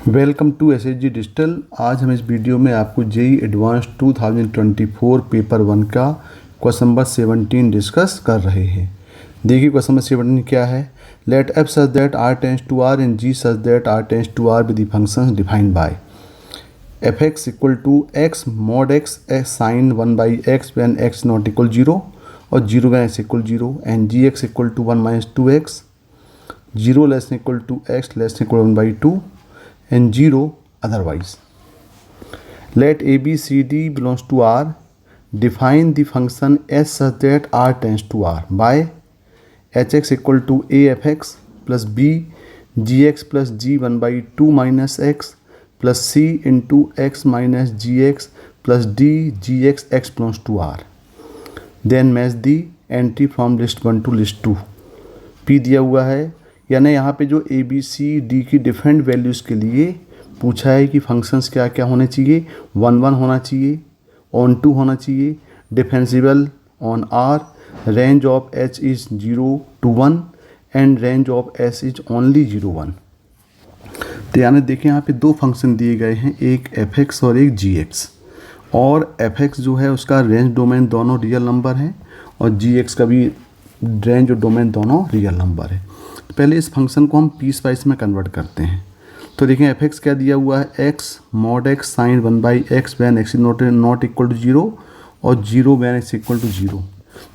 Welcome to SHG digital. आज हम इस वीडियो में आपको जेईई एडवांस 2024 पेपर 1 का क्वेश्चन नंबर 17 डिस्कस कर रहे हैं। देखिए क्वेश्चन नंबर 17 क्या है। Let f such that R tends to R and g such that R tends to R with the functions defined by f x equal to x mod x sine 1 by x when x not equal 0 और 0 when x equal 0 and g x equal to 1 minus 2x 0 less equal to x less equal 1/2 and 0 otherwise. Let a b c d belongs to R. Define the function s such that R tends to R by hx equal to a fx plus b gx plus g 1/2 minus x plus c into x minus gx plus d gx x belongs to R. Then match the entry from list 1 to list 2. p दिया हुआ है, यानी यहाँ पे जो A B C D की different values के लिए पूछा है कि फंक्शंस क्या क्या होने चाहिए। 1 होना चाहिए, ऑन 2 होना चाहिए, differential on R, range of h is 0 to 1 and range of s is only 0 1। तो यानी देखिए यहाँ पे दो फंक्शन दिए गए हैं, एक एफ एक्स और एक जी एक्स। और एफ एक्स जो है उसका रेंज डोमेन दोनों रियल नंबर है और जी एक्स का भी रेंज और डोमेन दोनों रियल नंबर है। पहले इस फंक्शन को हम पीस वाइज में कन्वर्ट करते हैं। तो देखें एफ एक्स क्या दिया हुआ है, x mod x sine 1 by x when x not equal to 0 और 0 वैन एक्स इक्वल टू 0।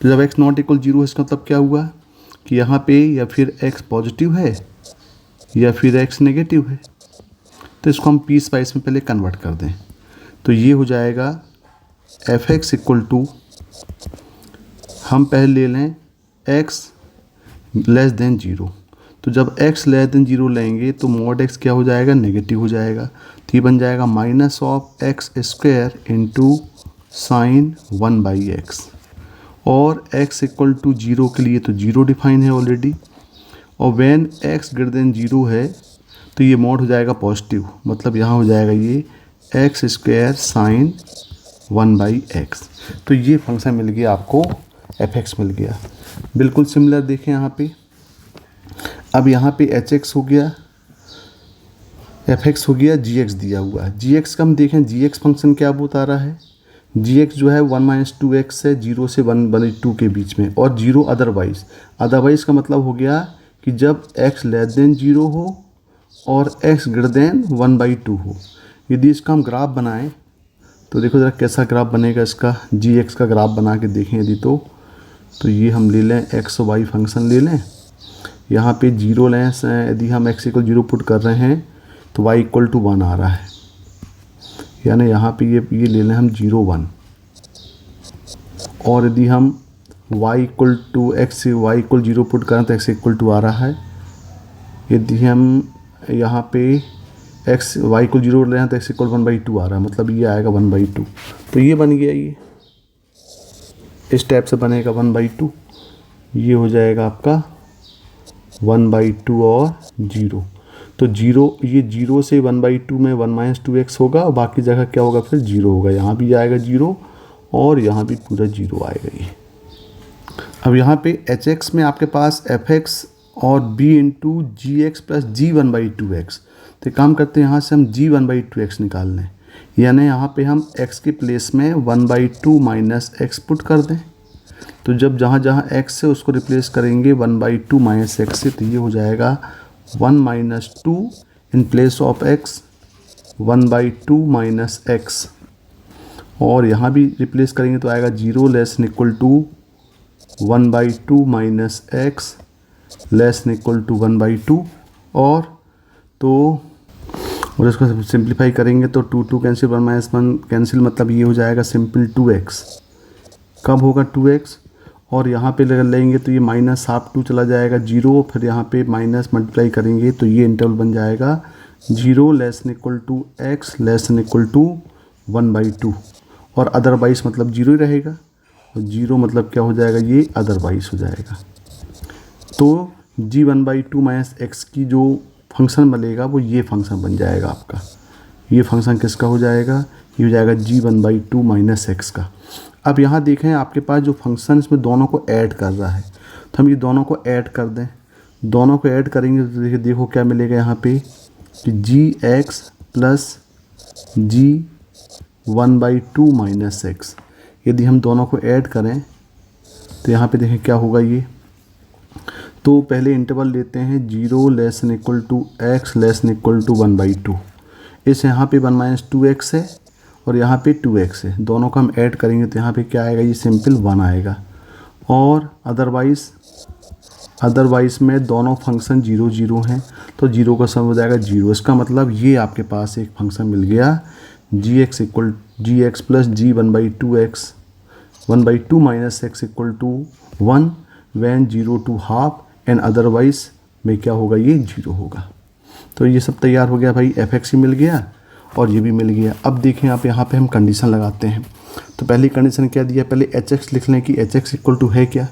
तो जब एक्स नॉट इक्वल 0 है इसका मतलब क्या हुआ कि यहाँ पे या फिर एक्स पॉजिटिव है या फिर एक्स नेगेटिव है। तो इसको हम पीस वाइज में पहले कन्वर्ट कर दें। तो ये हो जाएगा एफ एक्स इक्वल टू, हम पहले ले लें एक्स लेस देन 0। तो जब x लेस देन 0 लेंगे तो मॉड x क्या हो जाएगा, नेगेटिव हो जाएगा। तो ये बन जाएगा minus of x square into sign 1 by x. और x इक्वल टू 0 के लिए तो 0 डिफाइन है ऑलरेडी, और व्हेन x ग्रेटर देन 0 है तो ये मॉड हो जाएगा पॉजिटिव, मतलब यहाँ हो जाएगा ये x square sine 1 by x. तो ये फंक्शन मिल गया आपको, एफ एक्स मिल गया। बिल्कुल सिमिलर देखें यहाँ पे, अब यहाँ पे एच एक्स हो गया, एफ एक्स हो गया, जी एक्स दिया हुआ है। जी एक्स का हम देखें जी एक्स फंक्शन क्या बता रहा है, जी एक्स जो है 1 माइनस 2x है 0 से 1/2 के बीच में, और 0 अदरवाइज का मतलब हो गया कि जब x लेस देन 0 हो और x ग्रेटर देन 1/2 हो। यदि इसका हम ग्राफ बनाएं तो देखो ज़रा कैसा ग्राफ बनेगा इसका, जी एक्स का ग्राफ बना के देखें यदि तो ये हम ले लें एक्स वाई फंक्शन ले लें, यहाँ पे 0 लें, यदि हम x इक्वल 0 पुट कर रहे हैं तो y इक्वल टू 1 आ रहा है, यानी यहाँ पे ये ले लें हम 0 1। और यदि हम y equal to x y equal 0 put करें तो x इक्वल टू आ रहा है। यदि हम यहाँ पे x y इक्वल 0 ले हैं तो x इक्वल 1/2 आ रहा है, मतलब ये आएगा 1/2। तो ये बन गया, ये इस टाइप से बनेगा 1/2। ये हो जाएगा आपका 1/2 और 0। तो 0, ये 0 से 1/2 में 1 माइनस 2x होगा और बाकी जगह क्या होगा फिर 0 होगा। यहाँ भी आएगा 0 और यहाँ भी पूरा 0 आएगा ये। अब यहाँ पे एच एक्स में आपके पास एफ एक्स और b इंटू जी एक्स प्लस जी 1/2x। तो काम करते हैं, यहाँ से हम g 1/2x निकाल लें, यानी यहाँ पे हम x के प्लेस में 1/2 माइनस एक्स पुट कर दें। तो जब जहाँ जहाँ x से उसको रिप्लेस करेंगे 1/2 माइनस एक्स से, तो ये हो जाएगा 1 minus 2 in place of x 1/2 minus x. और यहाँ भी रिप्लेस करेंगे तो आएगा 0 less equal to 1/2 minus x less equal to 1/2। और इसको सिंप्लीफाई करेंगे तो 2 कैंसिल, 1 माइनस 1 कैंसिल, मतलब ये हो जाएगा सिंपल 2x। कब होगा 2x, और यहाँ पे लेंगे तो ये माइनस हाफ 2 चला जाएगा 0, फिर यहाँ पे माइनस मल्टीप्लाई करेंगे तो ये इंटरवल बन जाएगा 0 less equal to x less equal to 1/2। और अदरवाइज मतलब 0 ही रहेगा, और 0 मतलब क्या हो जाएगा, ये अदरवाइज हो जाएगा। तो g 1/2 माइनस एक्स की जो फंक्शन बनेगा वो ये फंक्शन बन जाएगा आपका। ये फंक्शन किसका हो जाएगा, ये हो जाएगा g 1/2 माइनस एक्स का। अब यहाँ देखें आपके पास जो फंक्शन इसमें दोनों को ऐड कर रहा है, तो हम ये दोनों को ऐड कर दें। दोनों को ऐड करेंगे तो देखो क्या मिलेगा, यहाँ पे कि जी x plus g 1/2 minus x, यदि हम दोनों को ऐड करें तो यहाँ पे देखें क्या होगा ये। तो पहले इंटरवल लेते हैं 0 less than equal to x less than equal to 1/2। इस यहाँ पे 1 - 2x है और यहाँ पे 2x है, दोनों को हम ऐड करेंगे तो यहाँ पे क्या आएगा, ये सिंपल 1 आएगा। और अदरवाइज़ में दोनों फंक्शन 0 0 हैं तो 0 का सम हो जाएगा 0। इसका मतलब ये आपके पास एक फंक्शन मिल गया g x plus g 1/2 minus x equal to 1 when 0 to half and otherwise में क्या होगा, ये 0 होगा। तो ये सब तैयार हो गया भाई, एफ एक्स ही मिल गया और ये भी मिल गया। अब देखें आप यहाँ पे हम कंडीशन लगाते हैं। तो पहली कंडीशन क्या दिया, पहले एच एक्स लिख लें कि एच एक्स इक्वल टू है क्या।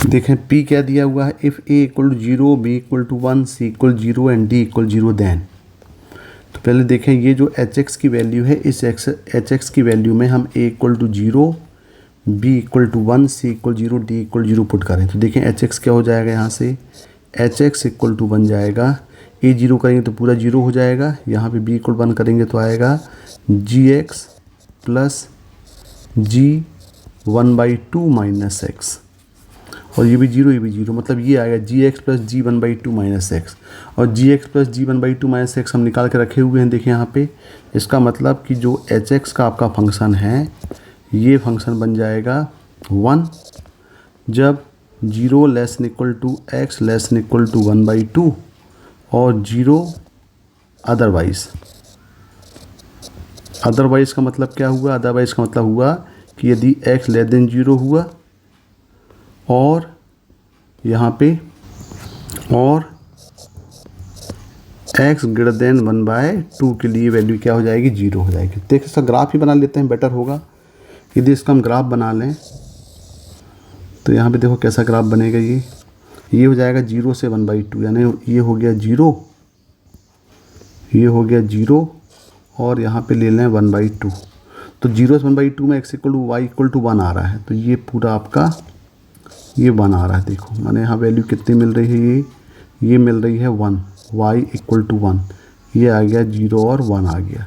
देखें पी क्या दिया हुआ है, if a equal to 0 B equal to 1 C equal 0 and D equal 0 then. तो पहले देखें ये जो एच एक्स की वैल्यू है, इस एच एक्स की वैल्यू में हम A equal to 0 B equal to 1 C equal 0 D equal 0 put करें। तो देखें एच एक्स क्या हो जाएगा, यहाँ से एच एक्स इक्वल टू बन जाएगा, ए 0 करेंगे तो पूरा 0 हो जाएगा, यहाँ पे बी इक्वल 1 करेंगे तो आएगा जी x plus g 1/2 minus x, और ये भी 0 ये भी 0, मतलब ये आएगा जी x plus g 1/2 minus x. और जी x plus g 1/2 minus x हम निकाल के रखे हुए हैं, देखिए यहाँ पे। इसका मतलब कि जो एच एक्स का आपका फंक्शन है, ये फंक्शन बन जाएगा 1 जब 0 less than equal to x less than equal to 1/2 और 0 अदरवाइज़ का मतलब क्या हुआ, अदरवाइज़ का मतलब हुआ कि यदि x लेस देन 0 हुआ और यहाँ पे और x ग्रेटर देन 1/2 के लिए वैल्यू क्या हो जाएगी, 0 हो जाएगी। देखिए इसका ग्राफ ही बना लेते हैं, बेटर होगा। यदि इसका हम ग्राफ बना लें तो यहाँ पे देखो कैसा ग्राफ बनेगा, ये हो जाएगा 0 से 1/2, यानी ये हो गया 0, ये हो गया 0 और यहाँ पे ले लें 1/2। तो 0 से 1/2 में x equal to y equal to 1 आ रहा है, तो ये पूरा आपका ये 1 आ रहा है। देखो मैंने यहाँ वैल्यू कितनी मिल रही है, ये मिल रही है 1, y इक्वल टू 1, ये आ गया 0 और 1 आ गया।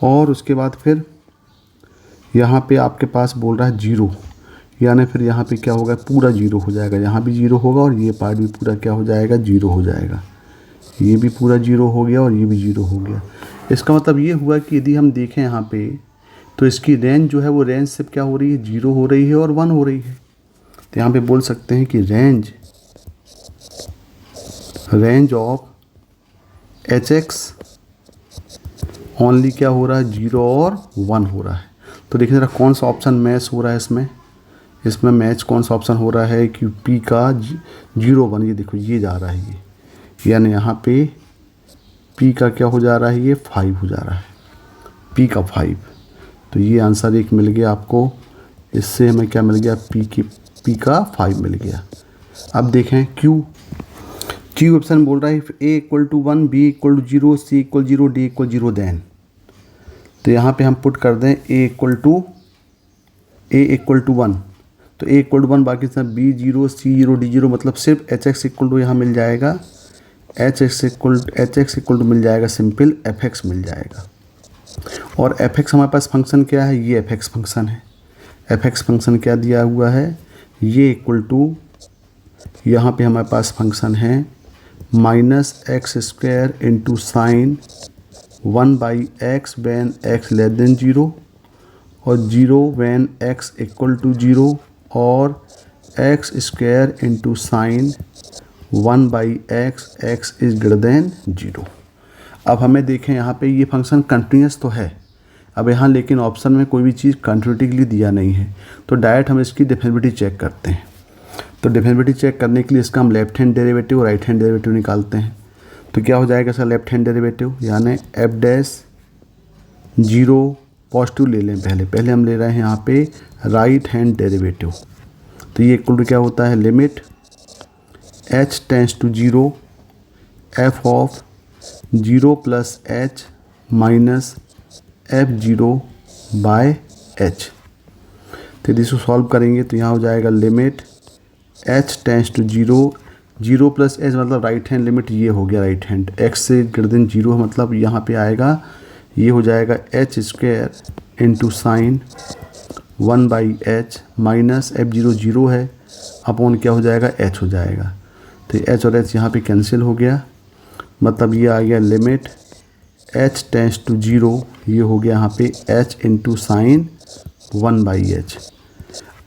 और उसके बाद फिर यहाँ पे आपके पास बोल रहा है 0, यानी फिर यहाँ पे क्या होगा, पूरा 0 हो जाएगा, यहाँ भी 0 होगा और ये पार्ट भी पूरा क्या हो जाएगा, 0 हो जाएगा। ये भी पूरा 0 हो गया और ये भी 0 हो गया। इसका मतलब ये हुआ कि यदि हम देखें यहाँ पे तो इसकी रेंज जो है वो रेंज से क्या हो रही है, 0 हो रही है और 1 हो रही है। तो यहाँ पे बोल सकते हैं कि range of H x only क्या हो रहा है, 0 और 1 हो रहा है। तो देखिए ज़रा कौन सा ऑप्शन मैच हो रहा है इसमें मैच कौन सा ऑप्शन हो रहा है कि पी का 0 1, ये देखो ये जा रहा है ये, यानी यहाँ पे पी का क्या हो जा रहा है, ये 5 हो जा रहा है, पी का 5। तो ये आंसर एक मिल गया आपको, इससे हमें क्या मिल गया, पी का 5 मिल गया। अब देखें क्यू ऑप्शन बोल रहा है A equal to 1 B equal to 0 C equal 0 D equal 0 then. तो यहाँ पे हम पुट कर दें ए इक्वल टू 1, तो ए इक्वल टू 1, बाकी सब बी 0 सी 0 डी 0, मतलब सिर्फ एच एक्स इक्वल टू यहाँ मिल जाएगा, एच एक्स इक्वल टू मिल जाएगा, सिंपल एफ एक्स मिल जाएगा। और एफ एक्स हमारे पास फंक्शन क्या है, ये एफ एक्स फंक्शन है। एफ एक्स फंक्शन क्या दिया हुआ है, ये इक्वल टू यहाँ पे हमारे पास फंक्शन है -x² into sine 1/x when x less than 0 और 0 वैन x इक्वल टू 0 और x² into sine 1/x x is greater than 0। अब हमें देखें यहाँ पे ये फंक्शन कंटिन्यूस तो है, अब यहाँ लेकिन ऑप्शन में कोई भी चीज़ कंटिन्यूटी दिया नहीं है, तो डायरेक्ट हम इसकी डिफरेंशिएबिलिटी चेक करते हैं। तो डिफरेंशिएबिलिटी चेक करने के लिए इसका हम लेफ्ट हैंड डेरिवेटिव और राइट हैंड डेरिवेटिव निकालते हैं। तो क्या हो जाएगा इसका लेफ्ट हैंड डेरिवेटिव, यानी एफ डैश 0 पॉजिटिव ले लें, पहले हम ले रहे हैं यहाँ पे राइट हैंड डेरिवेटिव। तो ये इक्वल टू क्या होता है, limit h tends to 0 f of 0 plus h minus f0/h। तो यदि इसको सॉल्व करेंगे तो यहाँ हो जाएगा limit h tends to 0, zero plus h मतलब राइट हैंड लिमिट ये हो गया राइट हैंड, एक्स से ग्रेटर देन जीरो है मतलब यहाँ पे आएगा ये हो जाएगा h square into sine 1/h minus f zero zero है अपॉन क्या हो जाएगा एच हो जाएगा। तो एच और एच यहाँ पे कैंसिल हो गया, मतलब ये आ गया limit h tends to zero, ये हो गया यहाँ पे h इंटू साइन 1/h।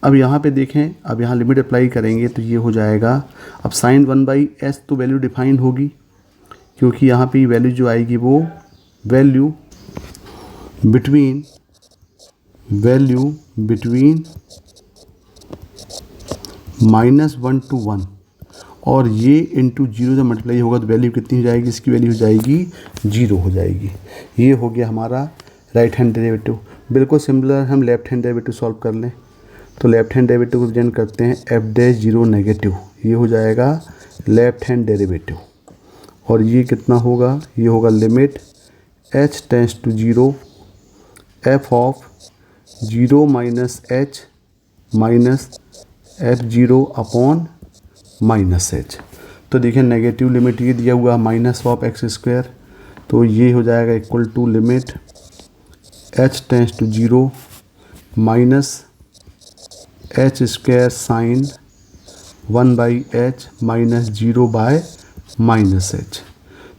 अब यहाँ पे देखें, अब यहाँ लिमिट अप्लाई करेंगे तो ये हो जाएगा, अब साइन 1/h तो वैल्यू डिफाइन होगी क्योंकि यहाँ पे वैल्यू जो आएगी वो वैल्यू बिटवीन -1 to 1 और ये इंटू जीरो जब मल्टीप्लाई होगा तो वैल्यू कितनी हो जाएगी, इसकी वैल्यू हो जाएगी 0 हो जाएगी। ये हो गया हमारा राइट हैंड डेरिवेटिव। बिल्कुल सिमिलर हम लेफ्ट हैंड डेरिवेटिव सॉल्व कर लें तो लेफ्ट हैंड डेरिवेटिव को रिप्रेजेंट करते हैं एफ डैश जीरो नेगेटिव, ये हो जाएगा लेफ्ट हैंड डेरिवेटिव और ये कितना होगा, ये होगा limit h tends to zero f of 0 minus h minus f zero upon minus h. तो देखिए नेगेटिव लिमिट ये दिया हुआ माइनस ऑफ एक्स स्क्वायर, तो ये हो जाएगा equal to limit h tends to zero minus h square sine 1/h minus 0/-h।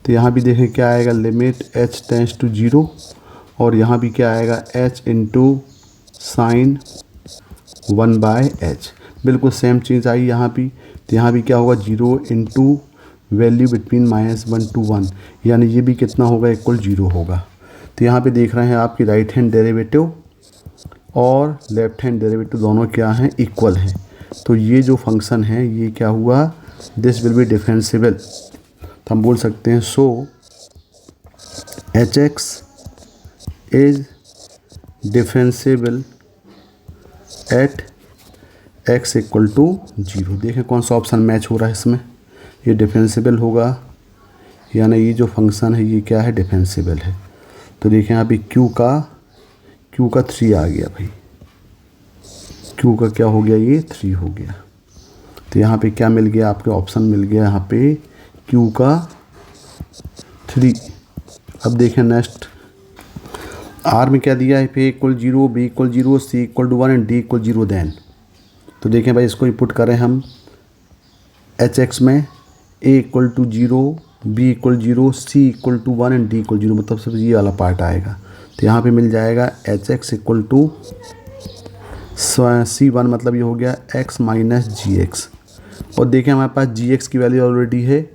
तो यहाँ भी देखें क्या आएगा, limit h tends to zero और यहाँ भी क्या आएगा h इंटू साइन 1/h। बिल्कुल सेम चीज़ आई यहाँ भी, तो यहाँ भी क्या होगा 0 इंटू वैल्यू बिटवीन -1 to 1, यानी ये भी कितना होगा इक्वल 0 होगा। तो यहाँ पे देख रहे हैं आपकी राइट हैंड डेरिवेटिव और लेफ्ट हैंड डेरिवेटिव दोनों क्या हैं, इक्वल हैं। तो ये जो फंक्शन है ये क्या हुआ, दिस विल बी डिफरेंशिएबल। तो हम बोल सकते हैं so h x is differentiable at x equal to 0। देखें कौन सा ऑप्शन मैच हो रहा है इसमें, ये डिफरेंशिएबल होगा, यानी ये जो फंक्शन है ये क्या है, डिफरेंशिएबल है। तो देखें यहाँ पे क्यू का 3 आ गया भाई, क्यू का क्या हो गया, ये 3 हो गया। तो यहाँ पे क्या मिल गया, आपके ऑप्शन मिल गया यहाँ पे क्यू का 3। अब देखें नेक्स्ट, आर में क्या दिया है, p equal 0, B equal 0, C equal to 1 and D equal 0 then. तो देखें भाई इसको इनपुट करें हम एच एक्स में, A equal to 0, B equal 0, C equal to 1 and D equal 0, मतलब सब ये वाला पार्ट आएगा। तो यहाँ पे मिल जाएगा H x equal to C1 मतलब ये हो गया x माइनस जी एक्स। और देखें हमारे पास जी एक्स की वैल्यू ऑलरेडी है,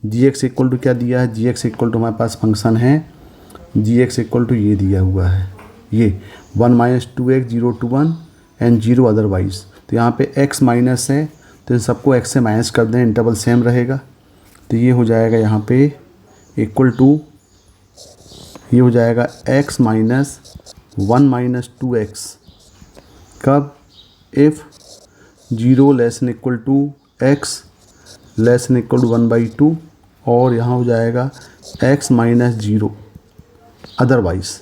जी एक्स इक्वल टू क्या दिया है, जी एक्स इक्वल टू हमारे पास फंक्शन है जी एक्स इक्वल टू ये दिया हुआ है, ये 1 - 2x 0 to 1 एंड 0 अदरवाइज। तो यहाँ पे x माइनस है तो इन सबको x से माइनस कर दें, इंटरवल सेम रहेगा। तो ये हो जाएगा यहाँ पे इक्वल टू, ये हो जाएगा x माइनस 1 - 2x कब, if 0 less than equal to x less than equal to 1/2 और यहाँ हो जाएगा x माइनस 0 अदरवाइज,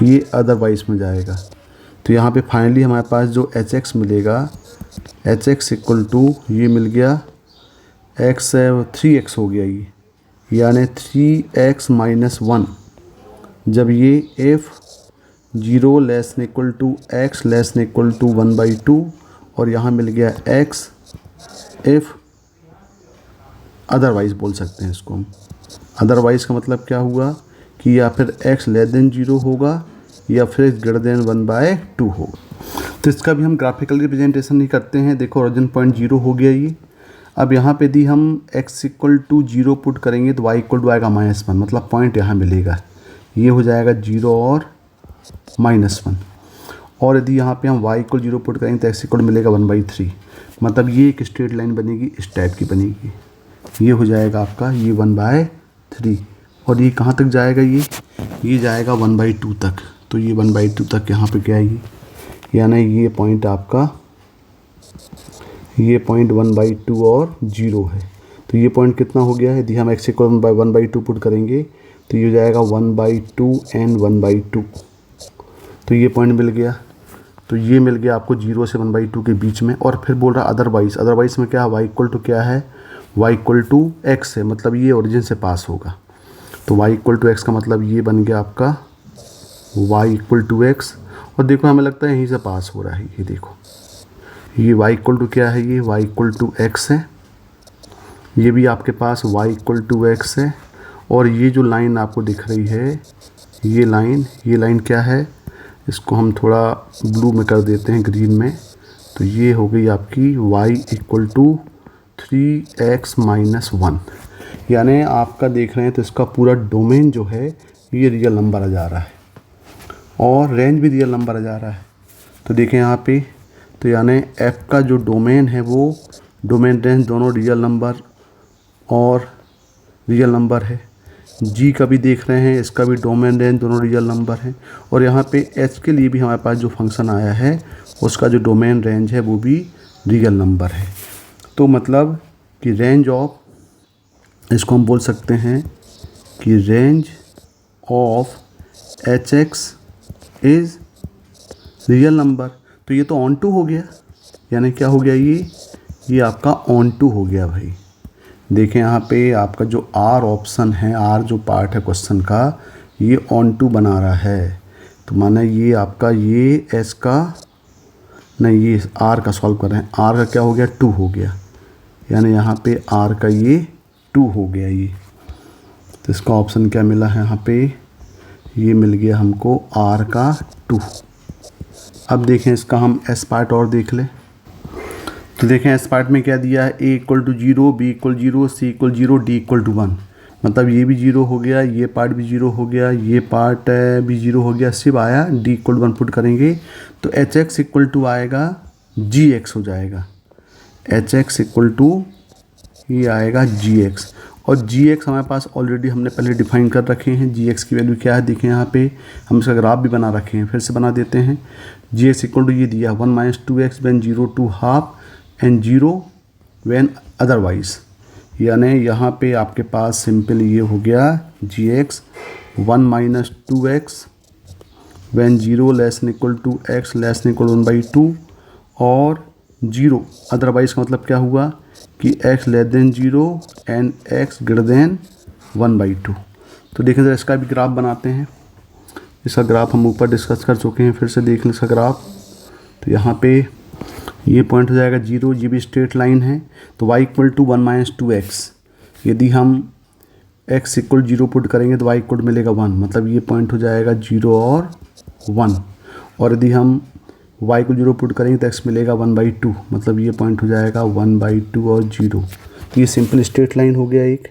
ये अदरवाइज में जाएगा। तो यहाँ पे फाइनली हमारे पास जो एच एक्स मिलेगा, एच एक्स इक्वल टू ये मिल गया x 3x हो गया ये, यानी 3x माइनस 1 जब ये if 0 less than equal to x less than equal to 1/2 और यहाँ मिल गया x इफ़ अदरवाइज बोल सकते हैं इसको हम। अदरवाइज का मतलब क्या हुआ कि या फिर x लेस देन 0 होगा या फिर ग्रेटर देन 1/2 होगा। तो इसका भी हम ग्राफिकल रिप्रेजेंटेशन ही करते हैं। देखो ओरिजिन पॉइंट 0 हो गया ये। अब यहाँ पे दी हम x इक्वल टू 0 पुट करेंगे तो y इक्वल टू आएगा -1, मतलब पॉइंट यहाँ मिलेगा, ये हो जाएगा 0 और -1। और यदि यहाँ पे हम y इक्वल 0 पुट करेंगे तो x इक्वल मिलेगा 1/3, मतलब ये एक स्ट्रेट लाइन बनेगी, इस टाइप की बनेगी। ये हो जाएगा आपका ये 1/3 और ये कहाँ तक जाएगा, ये जाएगा 1/2 तक। तो ये 1/2 तक यहाँ पे क्या है, यानी ये पॉइंट आपका, ये पॉइंट 1/2 और 0 है। तो ये पॉइंट कितना हो गया है, यदि हम x इक्वल 1/2 पुट करेंगे तो ये हो जाएगा 1/2 एंड 1/2। तो ये पॉइंट मिल गया। तो ये मिल गया आपको 0 से 1/2 के बीच में। और फिर बोल रहा अदरवाइज़, अदरवाइज़ में क्या है, y इक्वल टू क्या है, y इक्वल टू एक्स है, मतलब ये ओरिजिन से पास होगा। तो y इक्वल टू एक्स का मतलब ये बन गया आपका y इक्वल टू एक्स। और देखो हमें लगता है यहीं से पास हो रहा है, ये देखो ये y इक्वल टू क्या है, ये y इक्वल टू एक्स है, ये भी आपके पास y इक्वल टू एक्स है। और ये जो लाइन आपको दिख रही है, ये लाइन क्या है, इसको हम थोड़ा ब्लू में कर देते हैं, ग्रीन में। तो ये हो गई आपकी y equal to 3x minus 1, यानी आपका देख रहे हैं तो इसका पूरा डोमेन जो है ये रियल नंबर आ जा रहा है और रेंज भी रियल नंबर आ जा रहा है। तो देखें यहाँ पे, तो यानी f का जो डोमेन है वो डोमेन रेंज दोनों रियल नंबर और रियल नंबर है। g का भी देख रहे हैं, इसका भी डोमेन रेंज दोनों रियल नंबर है। और यहाँ पे h के लिए भी हमारे पास जो फंक्शन आया है उसका जो डोमेन रेंज है वो भी रियल नंबर है। तो मतलब कि रेंज ऑफ, इसको हम बोल सकते हैं कि range of hx is real number. तो ये तो ऑन टू हो गया, यानी क्या हो गया, ये आपका ऑन टू हो गया भाई। देखें यहाँ पे आपका जो आर ऑप्शन है, आर जो पार्ट है क्वेश्चन का, ये ऑन टू बना रहा है। तो माना ये आपका ये एस का नहीं, ये आर का सॉल्व कर रहे हैं, आर का क्या हो गया, 2 हो गया, यानी यहाँ पे आर का ये 2 हो गया ये। तो इसका ऑप्शन क्या मिला है यहाँ पे, ये मिल गया हमको आर का 2। अब देखें इसका हम एस पार्ट और देख लें। तो देखें एस पार्ट में क्या दिया है, a equal to 0, b equal 0, c equal 0, d equal to 1। मतलब ये भी 0 हो गया, ये पार्ट भी 0 हो गया, ये पार्ट भी 0 हो गया, सिर्फ आया d इक्वल टू 1 पुट करेंगे तो एच एक्स इक्वल टू आएगा जी एक्स हो जाएगा। एच एक्स इक्वल टू ये आएगा जी एक्स। और जी एक्स हमारे पास ऑलरेडी हमने पहले डिफाइन कर रखे हैं, जी एक्स की वैल्यू क्या है, देखें यहाँ पे हम इसका ग्राफ भी बना रखे हैं, फिर से बना देते हैं। जी एक्स इक्वल टू ये दिया 1 minus 2x when 0 to half and 0 when otherwise, यानी यहाँ पे आपके पास सिंपल ये हो गया g x 1 minus 2x when 0 less than equal to x less than equal 1/2 और 0 अदरवाइज का मतलब क्या हुआ कि x less than 0 and x greater than 1/2। तो देखें जरा इसका भी ग्राफ बनाते हैं। इसका ग्राफ हम ऊपर डिस्कस कर चुके हैं, फिर से देख लें इसका ग्राफ। तो यहाँ पे ये पॉइंट हो जाएगा 0, ये भी स्ट्रेट लाइन है। तो y equal to 1 minus 2x, यदि हम x इक्वल 0 पुट करेंगे तो y इक्वल मिलेगा 1, मतलब ये पॉइंट हो जाएगा 0 और 1। और यदि हम y को 0 पुट करेंगे तो x मिलेगा 1/2, मतलब ये पॉइंट हो जाएगा 1/2 और 0। तो ये सिंपल स्ट्रेट लाइन हो गया एक,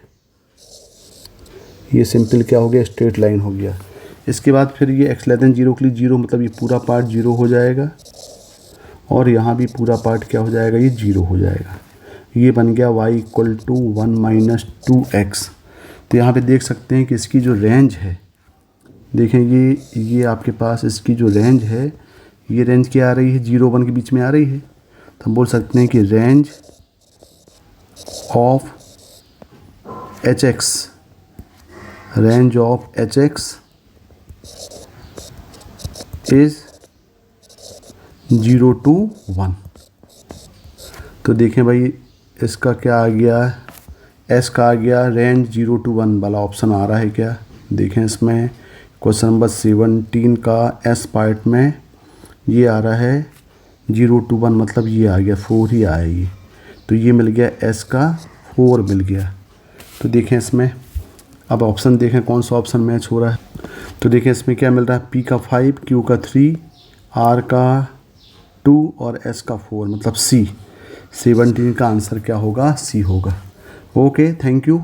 ये सिंपल क्या हो गया, स्ट्रेट लाइन हो गया। इसके बाद फिर ये x लेस देन 0 के लिए 0, मतलब ये पूरा पार्ट 0 हो जाएगा और यहाँ भी पूरा पार्ट क्या हो जाएगा, ये 0 हो जाएगा। ये बन गया y equal to 1 minus 2x। तो यहाँ पे देख सकते हैं कि इसकी जो रेंज है, देखें ये आपके पास इसकी जो रेंज है, ये रेंज क्या आ रही है, 0 1 के बीच में आ रही है। तो हम बोल सकते हैं कि range of H x, range of H x is 0 to 1। तो देखें भाई इसका क्या आ गया, एस का आ गया रेंज 0 to 1 वाला ऑप्शन आ रहा है क्या, देखें इसमें क्वेश्चन नंबर 17 का एस पार्ट में ये आ रहा है 0 to 1, मतलब ये आ गया 4 ही आया ये। तो ये मिल गया एस का 4 मिल गया। तो देखें इसमें अब ऑप्शन देखें कौन सा ऑप्शन मैच हो रहा है। तो देखें इसमें क्या मिल रहा है, पी का 5, क्यू का 3, आर का 2 और एस का 4, मतलब सी। 17 का आंसर क्या होगा, सी होगा। Okay, thank you.